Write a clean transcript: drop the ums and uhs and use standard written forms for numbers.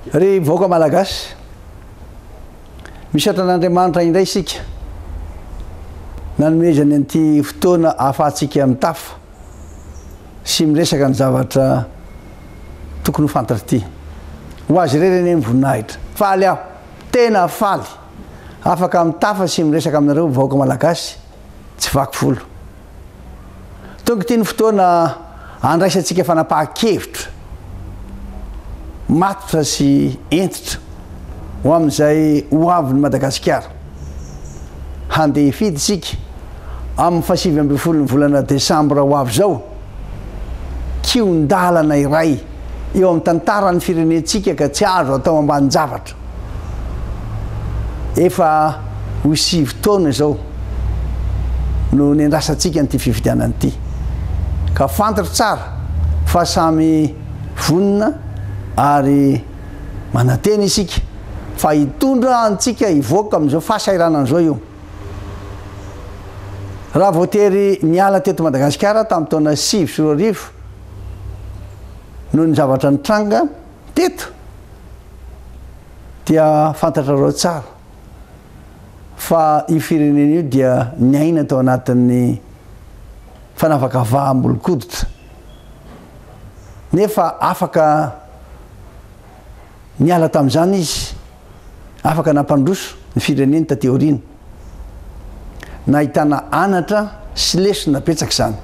ry vaoaka malagasy misatra an'Andriamanitra indray isika nanomezany an'ity fotoana ahafahantsika amin'ny tafa sy miresaka ny zavatra tokony ho fantatra ity ho azy rereny ny voninahitra faly aho tena faly afaka amin'ny tafa sy miresaka aminareo vaoaka malagasy tsy vaky folo tonga ity ny fotoana andraisantsika fanapahan-kevitra matotra sy entitra ho amin'izay ho avin'ny Madagasikara handeha hifidy isika amin'ny 27 volana Desambra ho avy zao kion-dalana iray eo amin'ny tantaran'ny firenentsika ka tsy azo atao ambanin-javatra efa ho 7 taona zao no niandrasantsika n'ity fifidianana ity ka fantatra tsara fa samy vonina ary mananteny isika fa hitondra antsika hivoaka amin'izao fahasairana an'izao io raha voatery niala teto Madagasikara tamin'ny taona 2010 no ny zavatra nitranga teto dia fantatrareo tsara fa io firenena io dia niaina tao anatin'ny fanavakavaha-mbolon-koditra nefa afaka niala tamin'izany izy afaka nampandroso ny fireneny taty aoriana nahitana anatra sy lesona petsaka izany